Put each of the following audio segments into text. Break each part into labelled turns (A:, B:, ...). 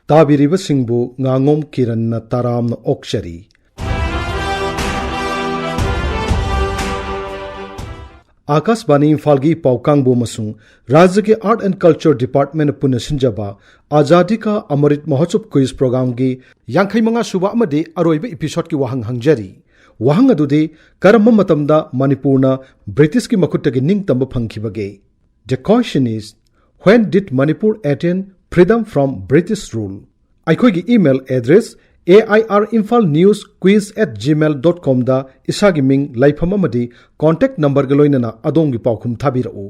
A: ꯇꯥꯕꯤꯔꯤꯕꯁꯤꯡꯕꯨ ꯉꯥꯉꯣꯝ ꯀꯤꯔꯟꯅ ꯇꯔꯥꯝꯅ ꯑꯣꯛꯆꯔꯤ꯫ आकाशवाणी इम्फालगी पाउकांगबो मसुंग राज्य के आर्ट एंड कल्चर डिपार्टमेंट पुनः सिंजबा आजादी का अमृत महोत्सव क्विज प्रोग्राम की 85 सुबा अमदि अरोइब एपिसोड की वहंग हंगजरी। वहंग अदुदि करम मतमदा मणिपुरना ब्रिटिश की मखुट्टगी निंगतंब फंखिबगे। The question is, when did Manipur attain freedom from British rule? अखोगी ईमेल एड्रेस airinfalnewsquiz@gmail.com दा इसागी मिंग लाइफम अमदी कांटेक्ट नंबर गलोइनना अदोंगी पाउखुम थाबिरउ।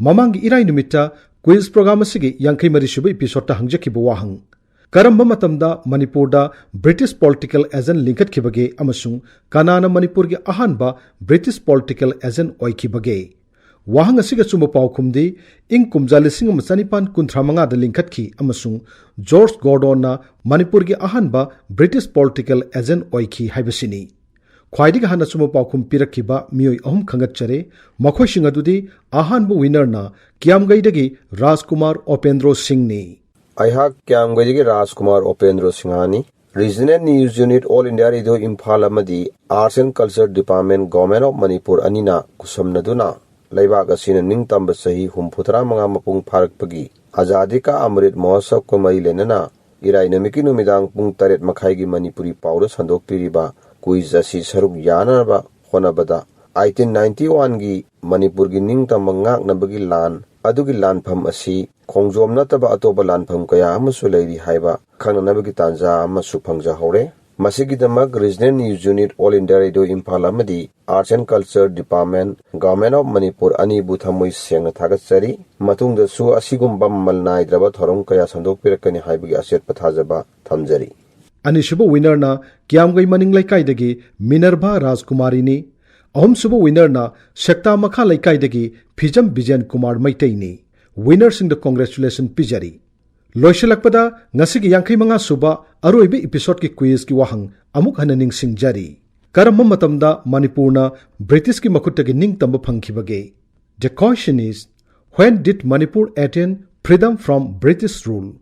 A: ममांगी इराई नुमित्ता क्विज प्रोग्राम असिगी 84 एपिसोड हंगजखिबो वाहंग करम मतमदा मणिपुरदा ब्रिटिश पॉलिटिकल एजेंट लिंखटखिबगे अमसुंग कनाना मणिपुरगी अहानबा ब्रिटिश पॉलिटिकल एजेंट ओइखिबगे। वाहंग असिगा चुम्ब पाउखुमदी इंग कुमजा 1995 लिंखटखि अमसुंग जॉर्ज गॉर्डोनना मणिपुरगी अहानबा ब्रिटिश पॉलिटिकल एजेंट ओइखि हाइबसिनी। ख्वाइदिग हाना चुम्ब पाउखुम पिरखिबा मियोय अहुम खंगतचरे मखोइसिंग अदुदी अहानबा विनरना क्यामगैदगी राजकुमार उपेंद्र सिंहनी।
B: अहाक क्यामगैदगी राजकुमार उपेंद्र सिंहानी regional news unit All India Radio Imphal अमदी arts and culture department government of Manipur अनिना कुसमनदुना लैबाक असिना निंगतंब सही 34 मपुंग फारकपगी आजादी का अमृत महोत्सव को मरी लेनना इराई नमिकी नुमिदांग पुंग 8 मखाइगी मणिपुरी पाउर संदोकपिरिबा क्विज असि सरुक यानबा होनबदा 1891 गी मणिपुर गी निंगतंब ngaknabagi लान अदुगी लानफम असि खोंजोम नतबा अतोबा लानफम कया अमसु लैरि हाइबा खंगनबगी तांजा अमसु फंगजा हौरे। मसिगिदमक regional news unit All India Radio Imphal अमदी arts and culture department government of Manipur अनिबु थमोइ सेंगना थागतचरी मतुंगदसु असिगुम्बा मलनाइद्रबा थोरम कया संदोकपिरकनि हाइबगी असेट पथाजबा थमजरी।
A: अनिसुबो विनरना क्यामगै मनिंग लैकाइदगी मिनर्भा राजकुमारीनी। अहुमसुबो विनरना शक्ता मखा लैकाइदगी फिजम विजयन कुमार मैतैनी। विनरसिंग द कांग्रेचुलेशन पिजरी। लोइसलकपदा ngasiगी 85 सुबा अरोइबे एपिसोड की क्विज की वाहंग अमुक हन निंगसिंगजरी। करम मतमदा मणिपुरना ब्रिटिश की मखुट्टगी निंगतंब फंखिबगे। The question is, when did Manipur attain freedom from British rule?